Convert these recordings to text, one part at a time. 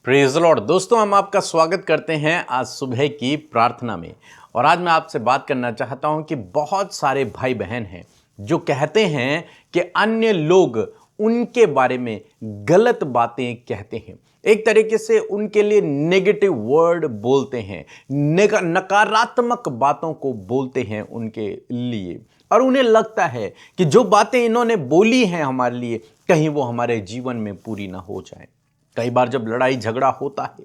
Praise the Lord. दोस्तों, हम आपका स्वागत करते हैं आज सुबह की प्रार्थना में। और आज मैं आपसे बात करना चाहता हूं कि बहुत सारे भाई बहन हैं जो कहते हैं कि अन्य लोग उनके बारे में गलत बातें कहते हैं, एक तरीके से उनके लिए नेगेटिव वर्ड बोलते हैं, नकारात्मक बातों को बोलते हैं उनके लिए। और उन्हें लगता है कि जो बातें इन्होंने बोली हैं हमारे लिए, कहीं वो हमारे जीवन में पूरी ना हो जाए। कई बार जब लड़ाई झगड़ा होता है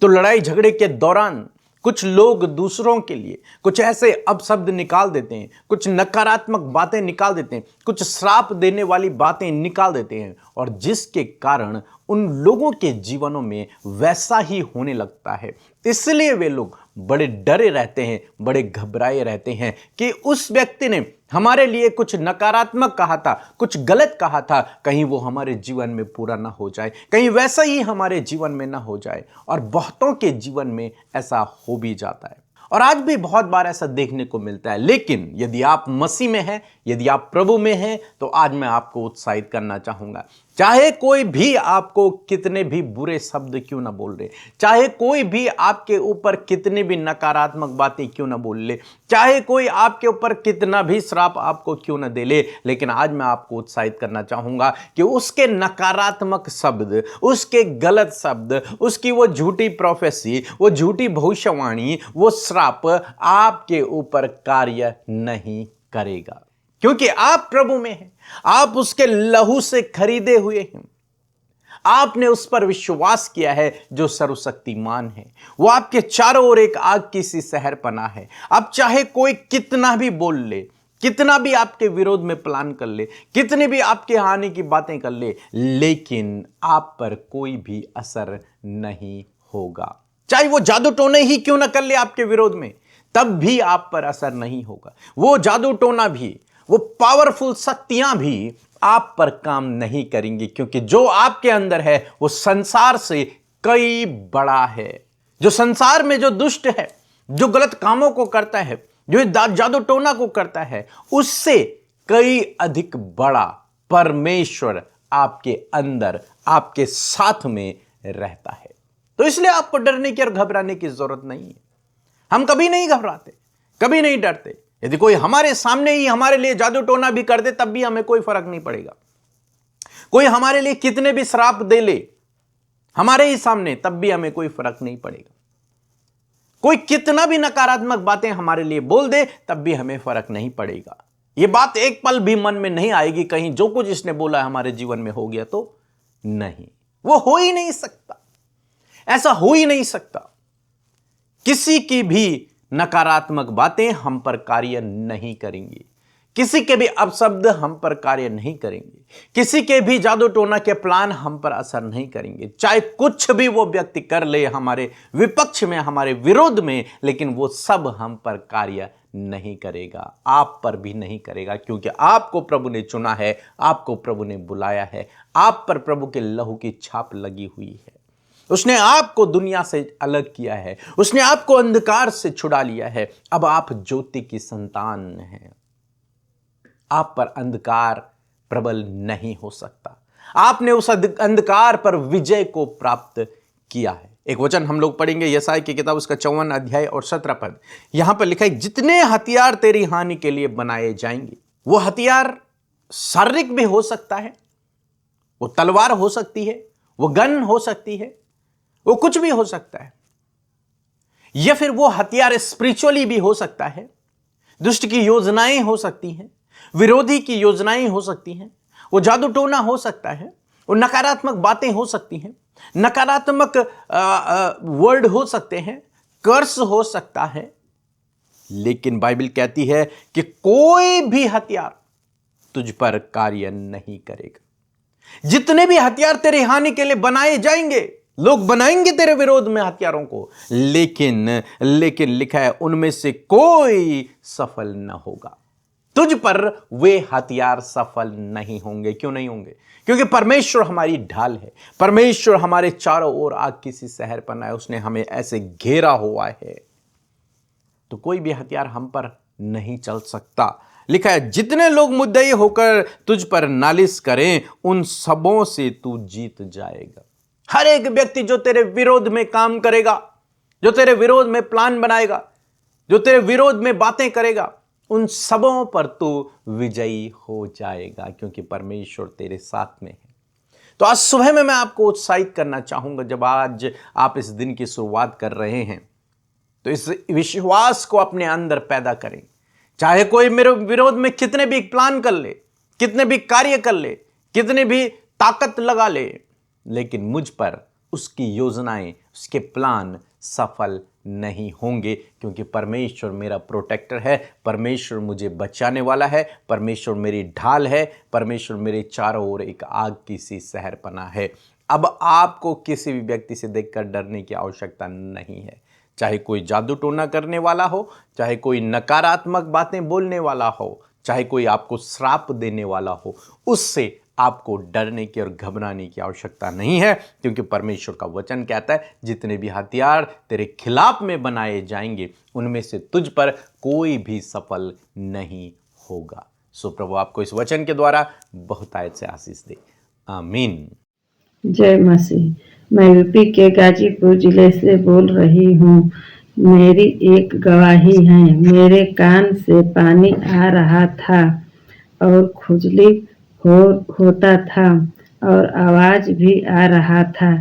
तो लड़ाई झगड़े के दौरान कुछ लोग दूसरों के लिए कुछ ऐसे अपशब्द निकाल देते हैं, कुछ नकारात्मक बातें निकाल देते हैं, कुछ श्राप देने वाली बातें निकाल देते हैं, और जिसके कारण उन लोगों के जीवनों में वैसा ही होने लगता है। इसलिए वे लोग बड़े डरे रहते हैं, बड़े घबराए रहते हैं कि उस व्यक्ति ने हमारे लिए कुछ नकारात्मक कहा था, कुछ गलत कहा था, कहीं वो हमारे जीवन में पूरा ना हो जाए, कहीं वैसा ही हमारे जीवन में ना हो जाए। और बहुतों के जीवन में ऐसा हो भी जाता है और आज भी बहुत बार ऐसा देखने को मिलता है। लेकिन यदि आप मसीह में हैं, यदि आप प्रभु में हैं, तो आज मैं आपको उत्साहित करना चाहूंगा। चाहे कोई भी आपको कितने भी बुरे शब्द क्यों ना बोल रहे, चाहे कोई भी आपके ऊपर कितने भी नकारात्मक बातें क्यों ना बोल ले, चाहे कोई आपके ऊपर कितना भी श्राप आपको क्यों ना दे ले, लेकिन आज मैं आपको उत्साहित करना चाहूंगा कि उसके नकारात्मक शब्द, उसके गलत शब्द, उसकी वो झूठी प्रोफेसी, वो झूठी भविष्यवाणी, वो श्राप आपके ऊपर कार्य नहीं करेगा, क्योंकि आप प्रभु में हैं, आप उसके लहू से खरीदे हुए हैं। आपने उस पर विश्वास किया है जो सर्वशक्तिमान है। वो आपके चारों ओर एक आग की सी शहर पना है। अब चाहे कोई कितना भी बोल ले, कितना भी आपके विरोध में प्लान कर ले, कितनी भी आपके हानि की बातें कर ले, लेकिन आप पर कोई भी असर नहीं होगा। चाहे वो जादू टोने ही क्यों ना कर ले आपके विरोध में, तब भी आप पर असर नहीं होगा। वो जादू टोना भी, वो पावरफुल शक्तियां भी आप पर काम नहीं करेंगी, क्योंकि जो आपके अंदर है वो संसार से कई बड़ा है। जो संसार में जो दुष्ट है, जो गलत कामों को करता है, जो जादू टोना को करता है, उससे कई अधिक बड़ा परमेश्वर आपके अंदर, आपके साथ में रहता है। तो इसलिए आपको डरने की और घबराने की जरूरत नहीं है। हम कभी नहीं घबराते, कभी नहीं डरते। यदि कोई हमारे सामने ही हमारे लिए जादू टोना भी कर दे, तब भी हमें कोई फर्क नहीं पड़ेगा। कोई हमारे लिए कितने भी श्राप दे ले हमारे ही सामने, तब भी हमें कोई फर्क नहीं पड़ेगा। कोई कितना भी नकारात्मक बातें हमारे लिए बोल दे, तब भी हमें फर्क नहीं पड़ेगा। यह बात एक पल भी मन में नहीं आएगी कहीं जो कुछ इसने बोला हमारे जीवन में हो गया तो नहीं। वो हो ही नहीं सकता, ऐसा हो ही नहीं सकता। किसी की भी नकारात्मक बातें हम पर कार्य नहीं करेंगी, किसी के भी अपशब्द हम पर कार्य नहीं करेंगे, किसी के भी जादू टोना के प्लान हम पर असर नहीं करेंगे। चाहे कुछ भी वो व्यक्ति कर ले हमारे विपक्ष में, हमारे विरोध में, लेकिन वो सब हम पर कार्य नहीं करेगा, आप पर भी नहीं करेगा, क्योंकि आपको प्रभु ने चुना है, आपको प्रभु ने बुलाया है, आप पर प्रभु के लहू की छाप लगी हुई है। उसने आपको दुनिया से अलग किया है, उसने आपको अंधकार से छुड़ा लिया है। अब आप ज्योति की संतान हैं, आप पर अंधकार प्रबल नहीं हो सकता। आपने उस अंधकार पर विजय को प्राप्त किया है। एक वचन हम लोग पढ़ेंगे यशायाह की किताब, उसका 54 अध्याय और 17 पद। यहां पर लिखा है, जितने हथियार तेरी हानि के लिए बनाए जाएंगे, वो हथियार शारीरिक भी हो सकता है, वो तलवार हो सकती है, वो गन हो सकती है, वो कुछ भी हो सकता है, या फिर वो हथियार स्पिरिचुअली भी हो सकता है। दुष्ट की योजनाएं हो सकती हैं, विरोधी की योजनाएं हो सकती हैं, वो जादू टोना हो सकता है, वो नकारात्मक बातें हो सकती हैं, नकारात्मक वर्ड हो सकते हैं, कर्स हो सकता है। लेकिन बाइबल कहती है कि कोई भी हथियार तुझ पर कार्य नहीं करेगा। जितने भी हथियार तेरे हानि के लिए बनाए जाएंगे, लोग बनाएंगे तेरे विरोध में हथियारों को, लेकिन लिखा है उनमें से कोई सफल न होगा। तुझ पर वे हथियार सफल नहीं होंगे। क्यों नहीं होंगे? क्योंकि परमेश्वर हमारी ढाल है, परमेश्वर हमारे चारों ओर आग की सी शहर पना है, उसने हमें ऐसे घेरा हुआ है, तो कोई भी हथियार हम पर नहीं चल सकता। लिखा है, जितने लोग मुद्दई होकर तुझ पर नालिश करें, उन सबों से तू जीत जाएगा। हर एक व्यक्ति जो तेरे विरोध में काम करेगा, जो तेरे विरोध में प्लान बनाएगा, जो तेरे विरोध में बातें करेगा, उन सबों पर तू विजयी हो जाएगा, क्योंकि परमेश्वर तेरे साथ में है। तो आज सुबह में मैं आपको उत्साहित करना चाहूंगा, जब आज आप इस दिन की शुरुआत कर रहे हैं, तो इस विश्वास को अपने अंदर पैदा करें। चाहे कोई मेरे विरोध में कितने भी प्लान कर ले, कितने भी कार्य कर ले, कितने भी ताकत लगा ले, लेकिन मुझ पर उसकी योजनाएं, उसके प्लान सफल नहीं होंगे, क्योंकि परमेश्वर मेरा प्रोटेक्टर है, परमेश्वर मुझे बचाने वाला है, परमेश्वर मेरी ढाल है, परमेश्वर मेरे चारों ओर एक आग की सी शहरपनाह है। अब आपको किसी भी व्यक्ति से देखकर डरने की आवश्यकता नहीं है। चाहे कोई जादू टोना करने वाला हो, चाहे कोई नकारात्मक बातें बोलने वाला हो, चाहे कोई आपको श्राप देने वाला हो, उससे आपको डरने की और घबराने की आवश्यकता नहीं है, क्योंकि परमेश्वर का वचन कहता है जितने भी हथियार तेरे खिलाफ में बनाए जाएंगे, उनमें से तुझ पर कोई भी सफल नहीं होगा। सो प्रभु आपको इस वचन के द्वारा बहुतायत से आशीष दे। आमीन। जय मसीह। मैं यूपी के गाजीपुर जिले से बोल रही हूँ। मेरी एक गवाही है। मेरे कान से पानी आ रहा था और खुजली होता था और आवाज भी आ रहा था।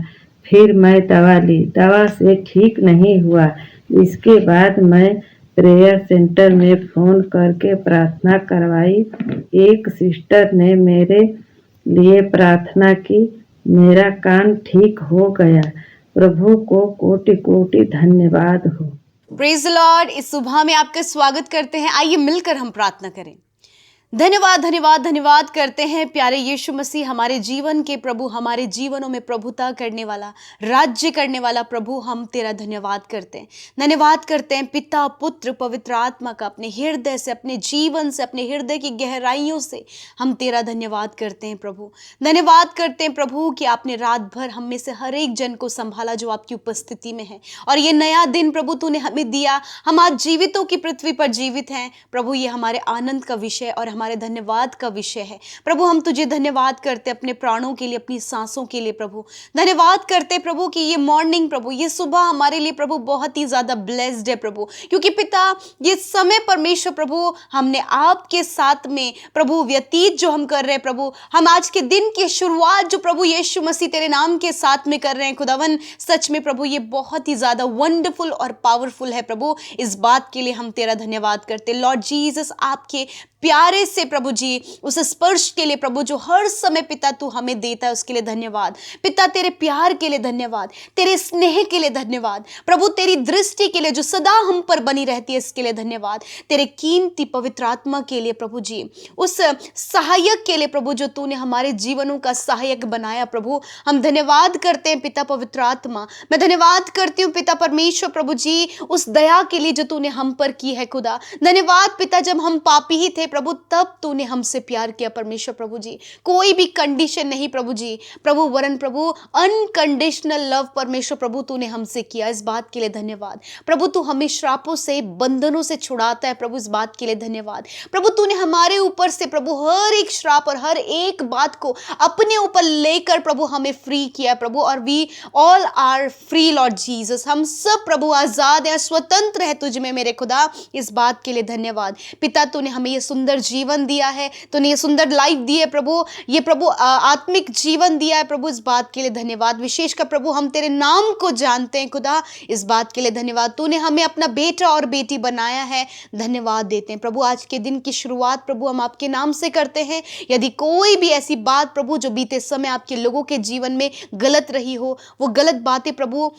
फिर मैं दवा ली, दवा से ठीक नहीं हुआ। इसके बाद मैं प्रेयर सेंटर में फोन करके प्रार्थना करवाई। एक सिस्टर ने मेरे लिए प्रार्थना की, मेरा कान ठीक हो गया। प्रभु को कोटि कोटि धन्यवाद हो। Praise the Lord. इस सुबह में आपका स्वागत करते हैं। आइए मिलकर हम प्रार्थना करें। धन्यवाद धन्यवाद धन्यवाद करते हैं प्यारे यीशु मसीह, हमारे जीवन के प्रभु, हमारे जीवनों में प्रभुता करने वाला, राज्य करने वाला प्रभु, हम तेरा धन्यवाद करते हैं। धन्यवाद करते हैं पिता, पुत्र, पवित्र आत्मा का। अपने हृदय से, अपने जीवन से, अपने हृदय की गहराइयों से हम तेरा धन्यवाद करते हैं प्रभु। धन्यवाद करते हैं प्रभु कि आपने रात भर हम में से हर एक जन को संभाला जो आपकी उपस्थिति में है, और ये नया दिन प्रभु तूने हमें दिया। हम आज जीवितों की पृथ्वी पर जीवित हैं प्रभु। ये हमारे आनंद का विषय और हमारे धन्यवाद का विषय है प्रभु। हम तुझे धन्यवाद करते अपने प्राणों के लिए, अपनी सांसों के लिए प्रभु। धन्यवाद करते प्रभु कि ये मॉर्निंग प्रभु, ये सुबह हमारे लिए प्रभु बहुत ही ज्यादा ब्लेस्ड है प्रभु, क्योंकि पिता ये समय परमेश्वर प्रभु हमने आपके साथ में प्रभु व्यतीत जो हम कर रहे हैं प्रभु, हम आज के दिन की शुरुआत जो प्रभु यीशु मसीह तेरे नाम के साथ में कर रहे हैं खुदावन, सच में प्रभु ये बहुत ही ज्यादा वंडरफुल और पावरफुल है प्रभु। इस बात के लिए हम तेरा धन्यवाद करते लॉर्ड जीसस। आपके प्यारे से प्रभु जी उस स्पर्श के लिए प्रभु जो हर समय पिता तू हमें देता है, उसके लिए धन्यवाद पिता। तेरे प्यार के लिए धन्यवाद, तेरे स्नेह के लिए धन्यवाद प्रभु, तेरी दृष्टि के लिए जो सदा हम पर बनी रहती है इसके लिए धन्यवाद। तेरे कीमती पवित्र आत्मा के लिए प्रभु जी, उस सहायक के लिए प्रभु जो तूने हमारे जीवनों का सहायक बनाया प्रभु, हम धन्यवाद करते हैं पिता पवित्र आत्मा। मैं धन्यवाद करती हूँ पिता परमेश्वर प्रभु जी उस दया के लिए जो तूने हम पर की है खुदा। धन्यवाद पिता, जब हम पापी ही थे प्रभु तब तूने हमसे प्यार किया परमेश्वर प्रभु जी। कोई भी कंडीशन नहीं प्रभु जी, प्रभु वरन प्रभु अनकंडीशनल लव परमेश्वर प्रभु तूने हमसे किया। इस बात के लिए धन्यवाद प्रभु। तू हमें श्रापों से, बंधनों से छुड़ाता है प्रभु, इस बात के लिए धन्यवाद प्रभु। तूने हमारे ऊपर से प्रभु हर एक श्राप और हर एक बात को अपने ऊपर लेकर प्रभु हमें फ्री किया प्रभु, और we all are free Lord Jesus. हम सब प्रभु आजाद है, स्वतंत्र है तुझ में मेरे खुदा। इस बात के लिए धन्यवाद पिता। तूने हमें ये सुंदर जीवन दिया है, तूने ये सुंदर लाइफ दी है प्रभु, ये प्रभु आत्मिक जीवन दिया है प्रभु, इस बात के लिए धन्यवाद। विशेषकर प्रभु हम तेरे नाम को जानते हैं खुदा, इस बात के लिए धन्यवाद। तूने हमें अपना बेटा और बेटी बनाया है, धन्यवाद देते हैं प्रभु। आज के दिन की शुरुआत प्रभु हम आपके नाम से करते हैं। यदि कोई भी ऐसी बात प्रभु जो बीते समय आपके लोगों के जीवन में गलत रही हो, वो गलत बातें प्रभु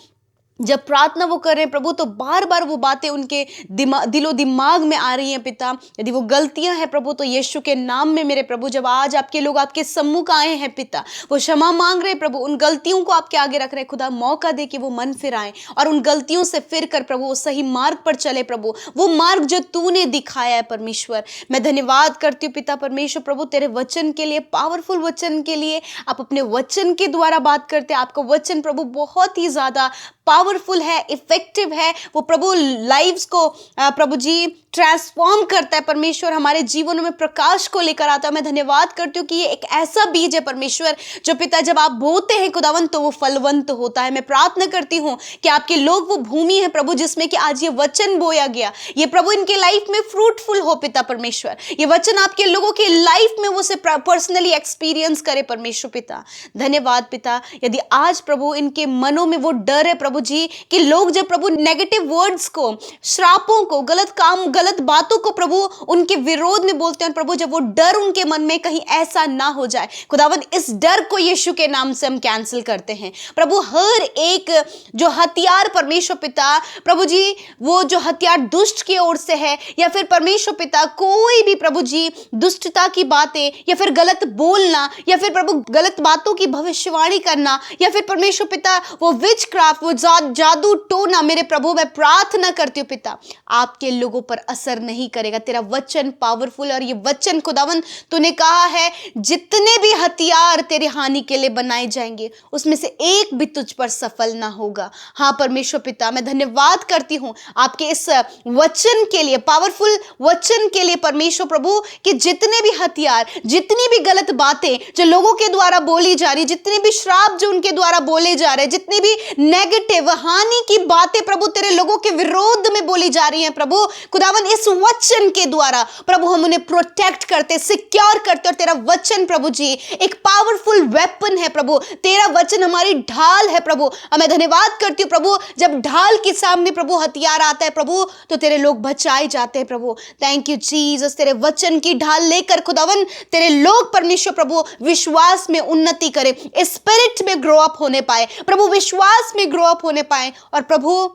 जब प्रार्थना वो कर रहे हैं प्रभु तो बार बार वो बातें उनके दिलो दिमाग में आ रही हैं पिता, यदि वो गलतियां हैं प्रभु तो यीशु के नाम में मेरे प्रभु जब आज आपके लोग आपके सम्मुख आए हैं पिता, वो क्षमा मांग रहे हैं प्रभु, उन गलतियों को आपके आगे रख रहे हैं खुदा। मौका दे कि वो मन फिराएं और उन गलतियों से फिर कर प्रभु वो सही मार्ग पर चले प्रभु, वो मार्ग जो तूने दिखाया है परमेश्वर। मैं धन्यवाद करती हूँ पिता परमेश्वर प्रभु तेरे वचन के लिए, पावरफुल वचन के लिए। आप अपने वचन के द्वारा बात करते हैं, आपका वचन प्रभु बहुत ही ज्यादा पावरफुल पावरफुल है, इफेक्टिव है, वो प्रभु लाइव्स को प्रभु जी ट्रांसफॉर्म करता है परमेश्वर, हमारे जीवनों में प्रकाश को लेकर आता है। मैं धन्यवाद करती हूँ कि ये एक ऐसा बीज है परमेश्वर जो पिता जब आप बोते हैं खुदावन तो वो फलवंत होता है। मैं प्रार्थना करती हूँ कि आपके लोग वो भूमि है प्रभु जिसमें कि आज ये वचन बोया गया, ये प्रभु इनके लाइफ में फ्रूटफुल हो पिता परमेश्वर। ये वचन आपके लोगों के लाइफ में वो से पर्सनली एक्सपीरियंस करे परमेश्वर पिता। धन्यवाद पिता। यदि आज प्रभु इनके मनों में वो डर है प्रभु जी कि लोग जब प्रभु नेगेटिव वर्ड्स को, श्रापों को, गलत काम, गलत बातों को प्रभु उनके विरोध में बोलते हैं प्रभु, जब वो डर उनके मन में कहीं ऐसा ना हो जाए खुदावन, इस डर को यीशु के नाम से हम कैंसिल करते हैं प्रभु। हर एक जो हथियार परमेश्वर पिता प्रभु जी, वो जो हथियार दुष्ट की ओर से है या फिर परमेश्वर पिता कोई भी प्रभु जी दुष्टता की बातें या फिर गलत बोलना या फिर प्रभु गलत बातों की भविष्यवाणी करना या फिर परमेश्वर पिता वो विच क्राफ्ट, वो जादू टोना, मेरे प्रभु मैं प्रार्थना करती हूँ पिता आपके लोगों पर असर नहीं करेगा। तेरा वचन पावरफुल है और ये वचन खुदावन तूने कहा है जितने भी हथियार तेरे हानि के लिए बनाए जाएंगे उसमें से एक भी तुझ पर सफल ना होगा। हाँ परमेश्वर पिता मैं धन्यवाद करती हूँ आपके इस वचन के लिए, पावरफुल वचन के लिए परमेश्वर प्रभु, कि जितने भी हथियार, जितनी भी गलत बातें जो लोगों के द्वारा बोली जा रही, जितने भी श्राप जो उनके द्वारा बोले जा रहे, जितनी भी नेगेटिव हानि की बातें प्रभु तेरे लोगों के विरोध में बोली जा रही हैं प्रभु खुदावन, इस वचन के द्वारा प्रभु हम उन्हें प्रोटेक्ट करते, सिक्योर करते। और तेरा वचन प्रभु जी एक पावरफुल वेपन है प्रभु, तेरा वचन हमारी ढाल है प्रभु। मैं धन्यवाद करती हूँ प्रभु, जब ढाल के सामने प्रभु हथियार आता है प्रभु तो तेरे लोग बचाए जाते हैं प्रभु। थैंक यू जीसस, तेरे वचन की ढाल लेकर खुदावन तेरे लोग परमेश्वर प्रभु विश्वास में उन्नति करें, स्पिरिट में ग्रो अप होने पाए प्रभु, विश्वास में ग्रो अप होने पाए। और प्रभु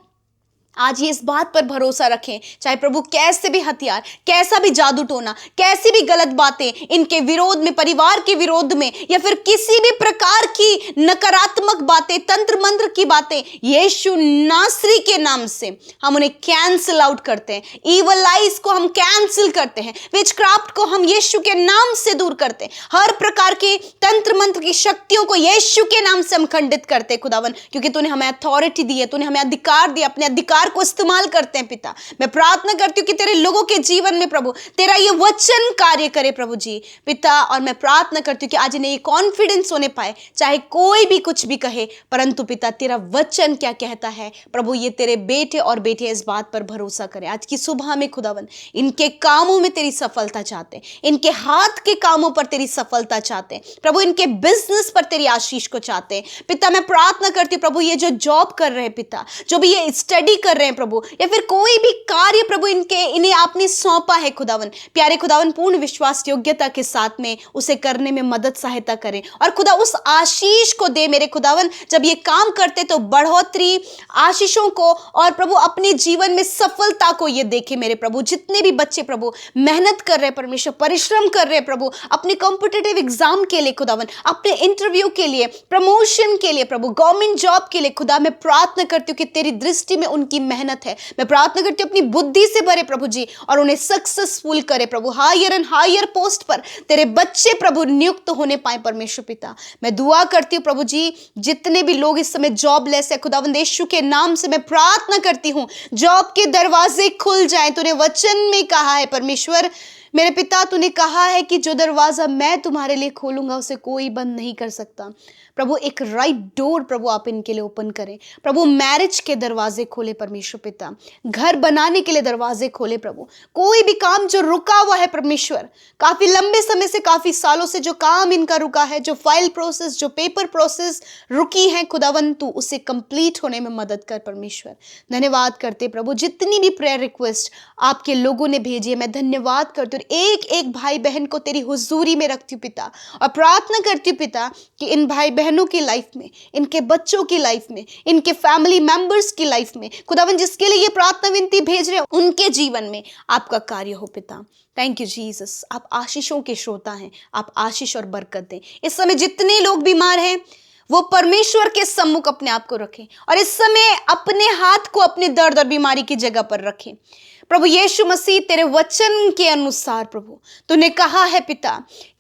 आज ये इस बात पर भरोसा रखें, चाहे प्रभु कैसे भी हथियार, कैसा भी जादू टोना, कैसी भी गलत बातें इनके विरोध में, परिवार के विरोध में या फिर किसी भी प्रकार की नकारात्मक बातें, तंत्र मंत्र की बातें, यीशु नासरी के नाम से हम उन्हें कैंसिल आउट करते हैं। ईवल आइज को हम कैंसिल करते हैं, विचक्राफ्ट को हम यीशु के नाम से दूर करते हैं, हर प्रकार की तंत्र मंत्र की शक्तियों को यीशु के नाम से हम खंडित करते हैं खुदावन, क्योंकि तूने हमें अथॉरिटी दी है, तूने हमें अधिकार दिया, अपने अधिकार को इस्तेमाल करते हैं पिता। मैं प्रार्थना करती हूँ कि तेरे लोगों के जीवन में प्रभु तेरा ये वचन कार्य करे प्रभु जी पिता। और मैं प्रार्थना करती हूँ कि आज इन्हें ये कॉन्फिडेंस होने पाए, चाहे कोई भी कुछ भी कहे, परंतु पिता तेरा वचन क्या कहता है प्रभु, ये तेरे बेटे और बेटियां इस बात पर भरोसा करें। आज की सुबह में खुदावन इनके कामों में तेरी सफलता चाहते हैं, इनके हाथ के कामों पर तेरी सफलता चाहते हैं प्रभु, इनके बिजनेस पर तेरी आशीष को चाहते हैं पिता। मैं प्रार्थना करती हूँ प्रभु, ये जो जॉब कर रहे हैं पिता, जो भी ये स्टडी कर रहे हैं प्रभु, या फिर कोई भी कार्य प्रभु इन्हें आपने सौंपा है खुदावन, प्यारे खुदावन पूर्ण विश्वास योग्यता के साथ में उसे करने में मदद सहायता करें। और खुदा उस आशीष को दे मेरे खुदावन, जब ये काम करते तो बढ़ोतरी, आशीषों को और प्रभु अपने जीवन में सफलता को ये देखे मेरे प्रभु। जितने भी बच्चे प्रभु मेहनत कर रहे परमेश्वर, परिश्रम कर रहे प्रभु अपने कॉम्पिटिटिव एग्जाम के लिए खुदावन, अपने इंटरव्यू के लिए, प्रमोशन के लिए प्रभु, गवर्नमेंट जॉब के लिए खुदा, मैं प्रार्थना करती हूँ कि तेरी दृष्टि में उनकी मेहनत है, मैं प्रार्थना करती हूँ अपनी बुद्धि से भरे प्रभु जी और उन्हें सक्सेसफुल करे प्रभु, हायर एंड हायर पोस्ट पर तेरे बच्चे प्रभु नियुक्त होने पाए परमेश्वर पिता। मैं दुआ करती हूँ प्रभु जी, जितने भी लोग इस समय जॉबलेस है खुदावंद यीशु के नाम से मैं प्रार्थना करती हूँ जॉब के दरवाजे खुल जाएं। तूने वचन में कहा है परमेश्वर मेरे पिता, तूने कहा है कि जो दरवाजा मैं तुम्हारे लिए खोलूंगा उसे कोई बंद नहीं कर सकता प्रभु। एक राइट डोर प्रभु आप इनके लिए ओपन करें प्रभु, मैरिज के दरवाजे खोले परमेश्वर पिता, घर बनाने के लिए दरवाजे खोले प्रभु, कोई भी काम जो रुका हुआ है परमेश्वर, काफी लंबे समय से, काफी सालों से जो काम इनका रुका है, जो फाइल प्रोसेस, जो पेपर प्रोसेस रुकी है खुदावन, तू उसे कंप्लीट होने में मदद कर परमेश्वर। धन्यवाद करते प्रभु, जितनी भी प्रेयर रिक्वेस्ट आपके लोगों ने भेजी है मैं धन्यवाद करती हूँ, एक एक भाई बहन को तेरी हुजूरी में रखती हूँ पिता, और प्रार्थना करती हूँ पिता कि इन भाई बहनों की लाइफ में, इनके बच्चों की लाइफ में, इनके फैमिली मेंबर्स की लाइफ में खुदावन, जिसके लिए ये प्रार्थना विनती भेज रहे हैं उनके जीवन में आपका कार्य हो पिता। थैंक यू जीसस, आप आशीषों के श्रोता हैं, आप आशीष और बरकत दें। इस समय जितने लोग बीमार हैं वो परमेश्वर के सम्मुख अपने आप को रखें और इस समय अपने हाथ को अपने दर्द और बीमारी की जगह पर रखें। प्रभु यीशु मसीह, तेरे वचन के अनुसार प्रभु तूने कहा है पिता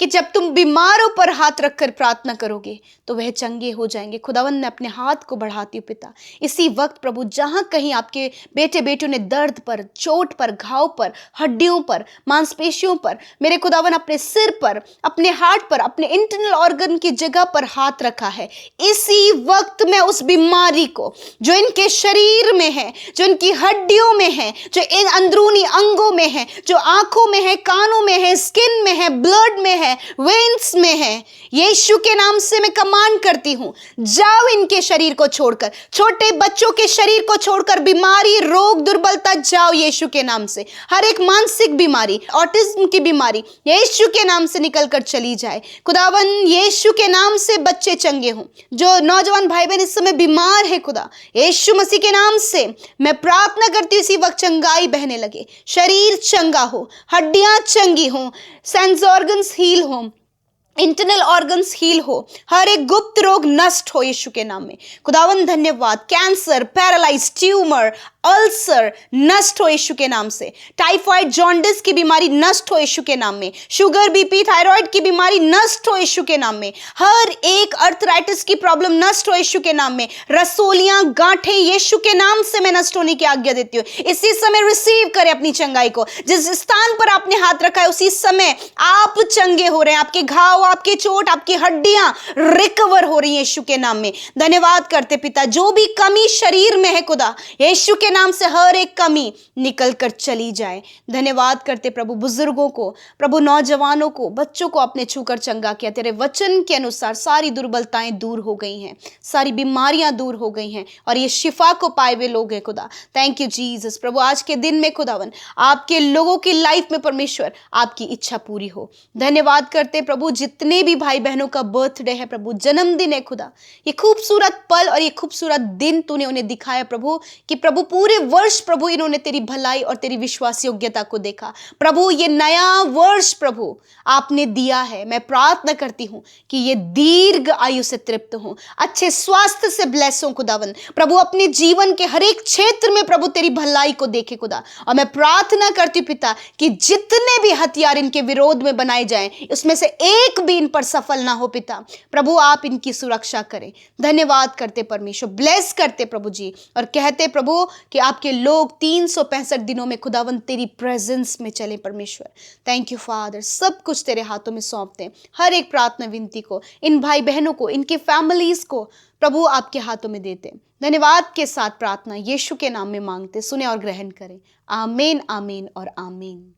कि जब तुम बीमारों पर हाथ रखकर प्रार्थना करोगे तो वह चंगे हो जाएंगे। खुदावंद, मैं अपने हाथ को बढ़ाती हूँ पिता, इसी वक्त प्रभु जहां कहीं आपके बेटे बेटियों ने दर्द पर, चोट पर, घाव पर, हड्डियों पर, मांसपेशियों पर, मेरे खुदावन अपने सिर पर, अपने हार्ट पर, अपने इंटरनल ऑर्गन की जगह पर हाथ रखा है, इसी वक्त मैं उस बीमारी को जो इनके शरीर में है, जो इनकी हड्डियों में है, जो इन अंदरूनी अंगों में है, जो आंखों में है, कानों में है, स्किन में है, ब्लड में है, वेन्स में है, यीशु के नाम से मैं कमांड करती हूं, जाओ इनके शरीर को छोड़कर, छोटे बच्चों के शरीर को छोड़कर बीमारी, रोग, दुर्बलता जाओ यीशु के नाम से। हर एक मानसिक बीमारी, ऑटिज्म की बीमारी यीशु के नाम से निकलकर चली जाए। खुदावन, यीशु के नाम से बच्चे चंगे हों, जो नौजवान भाई बहन इस समय बीमार है खुदा, यीशु मसीह के नाम से मैं प्रार्थना करती हूं, इसी वक्त चंगाई बहने लगे, शरीर चंगा हो, हड्डियां चंगी हो, सेंस ऑर्गन्स हील हो, इंटरनल ऑर्गन्स हील हो, हर एक गुप्त रोग नष्ट हो यीशु के नाम में। खुदावन धन्यवाद। कैंसर, पैरालाइज, ट्यूमर, अल्सर नष्ट हो यीशु के नाम से। टाइफाइड, जॉन्डिस की बीमारी नष्ट हो यीशु के नाम में। शुगर, बीपी, थायराइड की बीमारी नष्ट हो यीशु के नाम में। हर एक अर्थराइटिस की प्रॉब्लम नष्ट हो यीशु के नाम में। रसोलियां, गांठें यीशु के नाम से मैं नष्ट होने की आज्ञा देती हूँ। इसी समय रिसीव करें अपनी चंगाई को। जिस स्थान पर आपने हाथ रखा है उसी समय आप चंगे हो रहे हैं। आपके घाव, आपकी चोट, आपकी हड्डियां रिकवर हो रही हैं यीशु के नाम में। धन्यवाद करते पिता, जो भी कमी शरीर में है खुदा, यीशु के नाम से हर एक कमी निकल कर चली जाए। धन्यवाद करते प्रभु, बुजुर्गों को, प्रभु नौजवानों को, बच्चों को आपने छूकर चंगा किया। तेरे वचन के अनुसार सारी दुर्बलताएं दूर हो गई हैं, सारी बीमारियां दूर हो गई हैं और ये शिफा को पाए हुए लोग हैं खुदा। Thank you Jesus. प्रभु आज के दिन में खुदावन आपके लोगों की लाइफ में परमेश्वर आपकी इच्छा पूरी हो। धन्यवाद करते प्रभु, जितने भी भाई बहनों का बर्थडे है प्रभु, जन्मदिन है खुदा, ये खूबसूरत पल और ये खूबसूरत दिन तूने उन्हें दिखाया प्रभु, कि प्रभु पूरे वर्ष प्रभु इन्होंने तेरी भलाई और तेरी विश्वास योग्यता को देखा। प्रभु ये नया वर्ष प्रभु आपने दिया है, मैं प्रार्थना करती हूँ कि ये दीर्घ आयु से तृप्त हो, अच्छे स्वास्थ्य से ब्लेस हो खुदावन। प्रभु अपने जीवन के हर एक क्षेत्र में प्रभु तेरी भलाई को देखे खुदा। और मैं प्रार्थना करती पिता कि जितने भी हथियार इनके विरोध में बनाए जाएं, उसमें से एक भी इन पर सफल ना हो पिता। प्रभु आप इनकी सुरक्षा करें। धन्यवाद करते परमेश्वर, ब्लेस करते प्रभु जी, और कहते प्रभु कि आपके लोग 365 दिनों में खुदावन तेरी प्रेजेंस में चले परमेश्वर। थैंक यू फादर, सब कुछ तेरे हाथों में सौंपते हैं। हर एक प्रार्थना विनती को, इन भाई बहनों को, इनके फैमिलीज को प्रभु आपके हाथों में देते हैं। धन्यवाद के साथ प्रार्थना यीशु के नाम में मांगते, सुने और ग्रहण करें। आमीन, आमीन और आमीन।